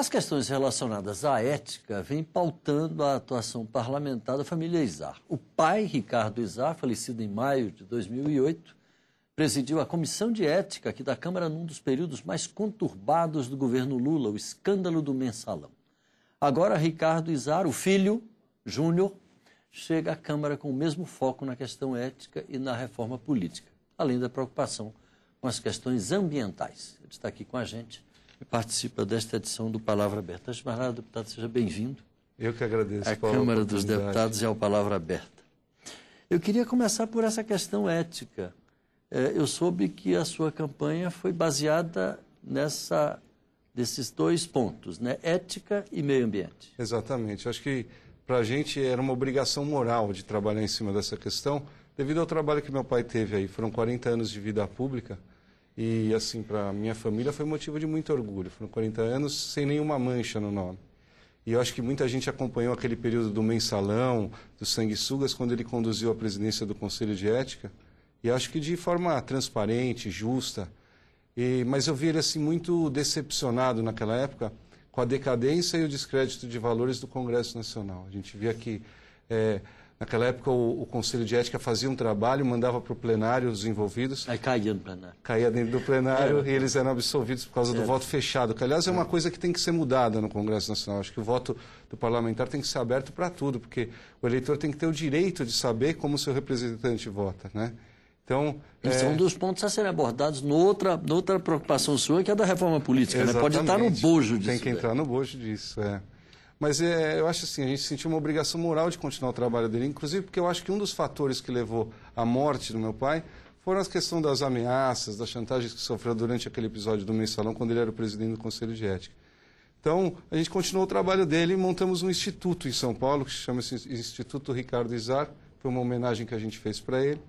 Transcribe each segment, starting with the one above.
As questões relacionadas à ética vêm pautando a atuação parlamentar da família Izar. O pai, Ricardo Izar, falecido em maio de 2008, presidiu a Comissão de Ética aqui da Câmara num dos períodos mais conturbados do governo Lula, o escândalo do Mensalão. Agora, Ricardo Izar, o filho, Júnior, chega à Câmara com o mesmo foco na questão ética e na reforma política, além da preocupação com as questões ambientais. Ele está aqui com a gente e participa desta edição do Palavra Aberta. Antes de mais nada, deputado, seja bem-vindo. Eu que agradeço. À Câmara dos Deputados e ao Palavra Aberta. Eu queria começar por essa questão ética. Eu soube que a sua campanha foi baseada desses dois pontos, né? Ética e meio ambiente. Exatamente. Acho que para a gente era uma obrigação moral de trabalhar em cima dessa questão, devido ao trabalho que meu pai teve aí. Foram 40 anos de vida pública e, assim, para a minha família foi motivo de muito orgulho. Foram 40 anos sem nenhuma mancha no nome. E eu acho que muita gente acompanhou aquele período do Mensalão, dos sanguessugas, quando ele conduziu a presidência do Conselho de Ética. E acho que de forma transparente, justa. Mas eu vi ele assim, muito decepcionado naquela época com a decadência e o descrédito de valores do Congresso Nacional. A gente via que, naquela época, o Conselho de Ética fazia um trabalho, mandava para o plenário os envolvidos. Aí caía no plenário. Caía dentro do plenário e eles eram absolvidos por causa do voto fechado, que, aliás, é uma coisa que tem que ser mudada no Congresso Nacional. Acho que o voto do parlamentar tem que ser aberto para tudo, porque o eleitor tem que ter o direito de saber como o seu representante vota, né? Então, esse é um dos pontos a serem abordados noutra preocupação sua, que é da reforma política, né? Pode estar no bojo disso. Tem que entrar no bojo disso, Mas eu acho assim, a gente sentiu uma obrigação moral de continuar o trabalho dele, inclusive porque eu acho que um dos fatores que levou à morte do meu pai foram as questões das ameaças, das chantagens que sofreu durante aquele episódio do Mensalão, quando ele era o presidente do Conselho de Ética. Então, a gente continuou o trabalho dele e montamos um instituto em São Paulo, que se chama Instituto Ricardo Izar, foi uma homenagem que a gente fez para ele,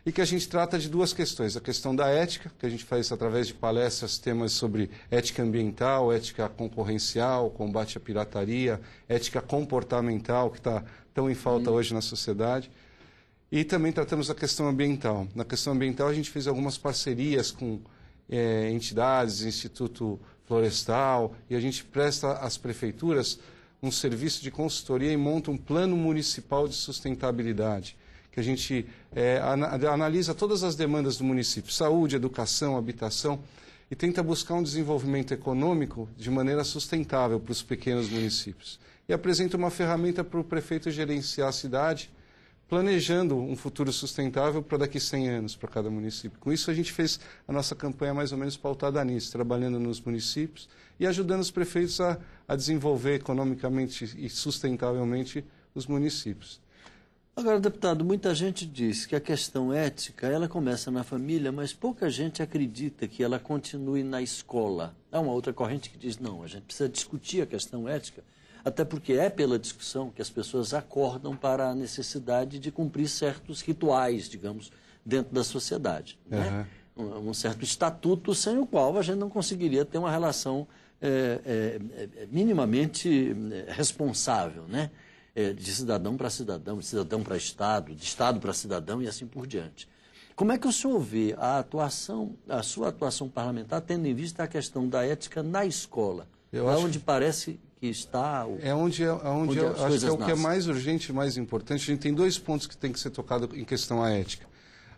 e que a gente trata de duas questões. A questão da ética, que a gente faz através de palestras, temas sobre ética ambiental, ética concorrencial, combate à pirataria, ética comportamental, que está tão em falta hoje na sociedade. E também tratamos a questão ambiental. Na questão ambiental, a gente fez algumas parcerias com entidades, Instituto Florestal, e a gente presta às prefeituras um serviço de consultoria e monta um plano municipal de sustentabilidade, que a gente analisa todas as demandas do município, saúde, educação, habitação, e tenta buscar um desenvolvimento econômico de maneira sustentável para os pequenos municípios. E apresenta uma ferramenta para o prefeito gerenciar a cidade, planejando um futuro sustentável para daqui a 100 anos para cada município. Com isso, a gente fez a nossa campanha mais ou menos pautada nisso, trabalhando nos municípios e ajudando os prefeitos a desenvolver economicamente e sustentavelmente os municípios. Agora, deputado, muita gente diz que a questão ética, ela começa na família, mas pouca gente acredita que ela continue na escola. Há uma outra corrente que diz, não, a gente precisa discutir a questão ética, até porque é pela discussão que as pessoas acordam para a necessidade de cumprir certos rituais, digamos, dentro da sociedade, né? Um certo estatuto sem o qual a gente não conseguiria ter uma relação minimamente responsável, né? De cidadão para cidadão, de cidadão para Estado, de Estado para cidadão e assim por diante. Como é que o senhor vê a sua atuação parlamentar, tendo em vista a questão da ética na escola, onde parece que está... Onde acho que é o que é mais urgente e mais importante. A gente tem dois pontos que tem que ser tocado em questão à ética.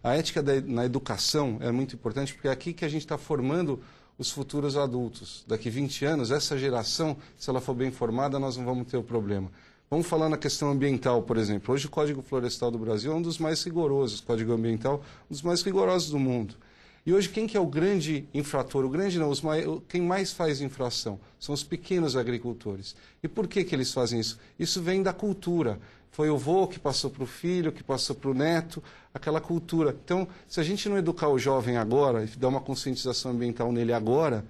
A ética na educação é muito importante, porque é aqui que a gente está formando os futuros adultos. Daqui 20 anos, essa geração, se ela for bem formada, nós não vamos ter o problema. Vamos falar na questão ambiental, por exemplo. Hoje o Código Florestal do Brasil é um dos mais rigorosos, o Código Ambiental, um dos mais rigorosos do mundo. E hoje quem que é o grande infrator? Quem mais faz infração são os pequenos agricultores. E por que eles fazem isso? Isso vem da cultura. Foi o vô que passou para o filho, que passou para o neto, aquela cultura. Então, se a gente não educar o jovem agora, e dar uma conscientização ambiental nele agora,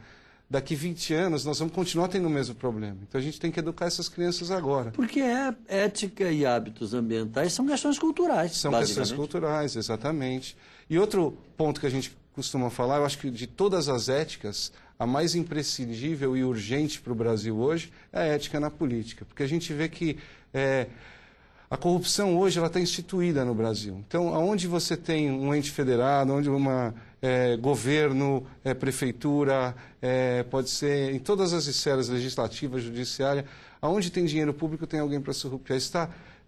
daqui 20 anos nós vamos continuar tendo o mesmo problema. Então a gente tem que educar essas crianças agora. Porque ética e hábitos ambientais são questões culturais, são questões culturais, exatamente. E outro ponto que a gente costuma falar, eu acho que de todas as éticas, a mais imprescindível e urgente para o Brasil hoje é a ética na política. Porque a gente vê que A corrupção hoje ela está instituída no Brasil. Então, aonde você tem um ente federado, onde governo, prefeitura, pode ser em todas as esferas legislativa, judiciária, aonde tem dinheiro público tem alguém para surrupiar.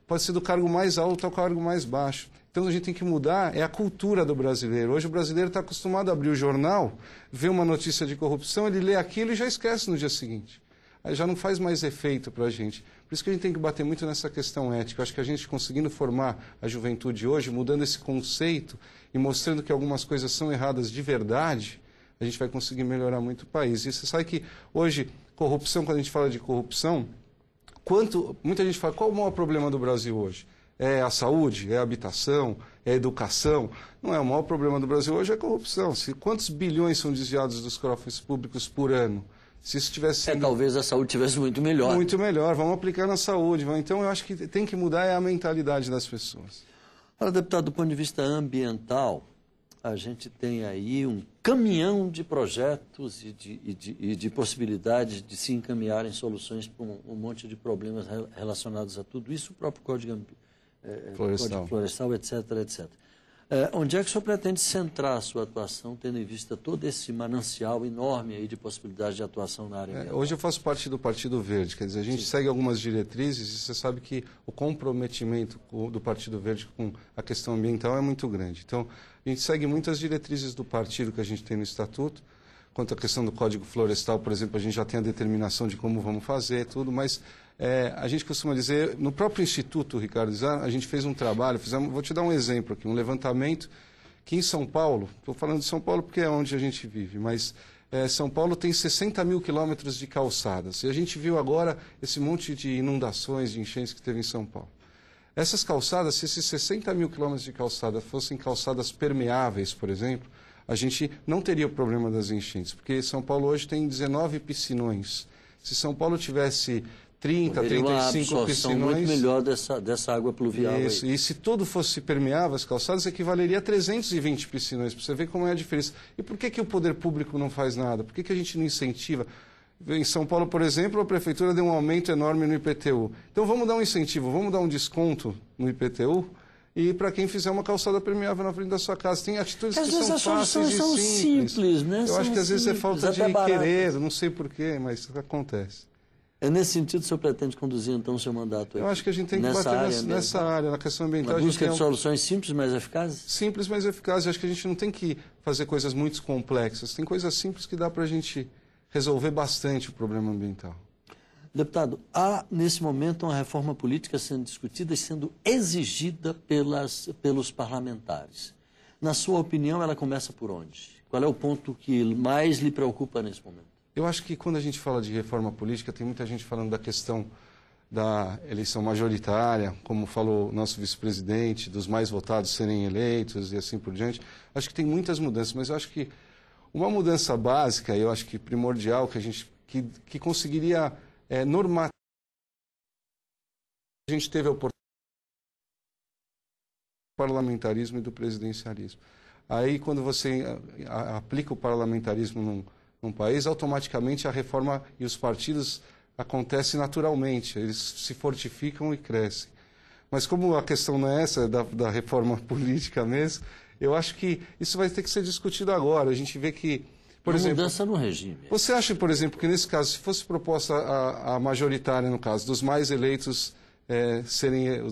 Pode ser do cargo mais alto ao cargo mais baixo. Então, a gente tem que mudar a cultura do brasileiro. Hoje o brasileiro está acostumado a abrir o jornal, ver uma notícia de corrupção, ele lê aquilo e já esquece no dia seguinte. Aí já não faz mais efeito para a gente. Por isso que a gente tem que bater muito nessa questão ética. Eu acho que a gente conseguindo formar a juventude hoje, mudando esse conceito e mostrando que algumas coisas são erradas de verdade, a gente vai conseguir melhorar muito o país. E você sabe que hoje, corrupção, quando a gente fala de corrupção, muita gente fala, qual o maior problema do Brasil hoje? É a saúde? É a habitação? É a educação? Não é, o maior problema do Brasil hoje é a corrupção. Quantos bilhões são desviados dos cofres públicos por ano? Se isso tivesse talvez a saúde tivesse muito melhor. Muito melhor, vamos aplicar na saúde. Então, eu acho que tem que mudar a mentalidade das pessoas. Olha, deputado, do ponto de vista ambiental, a gente tem aí um caminhão de projetos e de possibilidades de se encaminharem soluções para um monte de problemas relacionados a tudo isso, o próprio Código Florestal, etc, etc. Onde é que o senhor pretende centrar a sua atuação, tendo em vista todo esse manancial enorme aí de possibilidades de atuação na área ambiental? Hoje eu faço parte do Partido Verde, quer dizer, a gente segue algumas diretrizes e você sabe que o comprometimento do Partido Verde com a questão ambiental é muito grande. Então, a gente segue muitas diretrizes do partido que a gente tem no Estatuto. Quanto à questão do Código Florestal, por exemplo, a gente já tem a determinação de como vamos fazer, tudo, mas a gente costuma dizer, no próprio Instituto, Ricardo Izar, a gente fez um trabalho, vou te dar um exemplo aqui, um levantamento, que em São Paulo, estou falando de São Paulo porque é onde a gente vive, mas São Paulo tem 60 mil quilômetros de calçadas, e a gente viu agora esse monte de inundações, de enchentes que teve em São Paulo. Essas calçadas, se esses 60 mil quilômetros de calçada fossem calçadas permeáveis, por exemplo, a gente não teria o problema das enchentes, porque São Paulo hoje tem 19 piscinões. Se São Paulo tivesse 30, 35 piscinões... muito melhor dessa água pluvial. Isso, e se tudo fosse permeável, as calçadas, equivaleria a 320 piscinões, para você ver como é a diferença. E por que o poder público não faz nada? Por que a gente não incentiva? Em São Paulo, por exemplo, a prefeitura deu um aumento enorme no IPTU. Então vamos dar um incentivo, vamos dar um desconto no IPTU, e para quem fizer uma calçada permeável na frente da sua casa. Tem atitudes que são fáceis e simples. Né? Eu acho que às vezes é falta de querer, não sei porquê, mas isso acontece. Nesse sentido, o senhor pretende conduzir, então, o seu mandato aqui? Eu acho que a gente tem que bater nessa área, na questão ambiental. Na busca de soluções simples, mas eficazes? Simples, mas eficazes. Eu acho que a gente não tem que fazer coisas muito complexas. Tem coisas simples que dá para a gente resolver bastante o problema ambiental. Deputado, há, nesse momento, uma reforma política sendo discutida e sendo exigida pelos parlamentares. Na sua opinião, ela começa por onde? Qual é o ponto que mais lhe preocupa nesse momento? Eu acho que quando a gente fala de reforma política, tem muita gente falando da questão da eleição majoritária, como falou o nosso vice-presidente, dos mais votados serem eleitos e assim por diante. Acho que tem muitas mudanças, mas eu acho que uma mudança básica, eu acho que primordial, que conseguiria... normativa. A gente teve a oportunidade do parlamentarismo e do presidencialismo. Aí, quando você aplica o parlamentarismo num país, automaticamente a reforma e os partidos acontecem naturalmente, eles se fortificam e crescem. Mas como a questão não é essa, da reforma política mesmo, eu acho que isso vai ter que ser discutido agora. A gente vê que, por exemplo, mudança no regime. Você acha, por exemplo, que nesse caso, se fosse proposta a majoritária, no caso, dos mais eleitos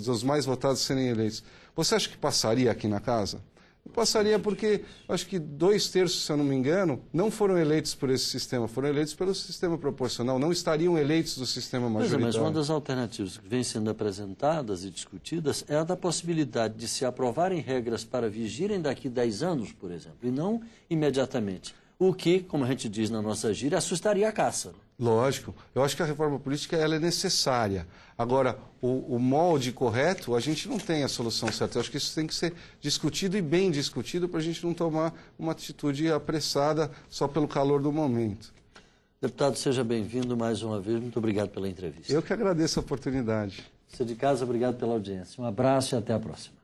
dos mais votados serem eleitos, você acha que passaria aqui na casa? Não passaria porque, acho que 2/3, se eu não me engano, não foram eleitos por esse sistema, foram eleitos pelo sistema proporcional, não estariam eleitos do sistema majoritário. Mas uma das alternativas que vem sendo apresentadas e discutidas é a da possibilidade de se aprovarem regras para vigirem daqui 10 anos, por exemplo, e não imediatamente. O que, como a gente diz na nossa gíria, assustaria a caça. Lógico. Eu acho que a reforma política ela é necessária. Agora, o molde correto, a gente não tem a solução certa. Eu acho que isso tem que ser discutido e bem discutido para a gente não tomar uma atitude apressada só pelo calor do momento. Deputado, seja bem-vindo mais uma vez. Muito obrigado pela entrevista. Eu que agradeço a oportunidade. Você de casa, obrigado pela audiência. Um abraço e até a próxima.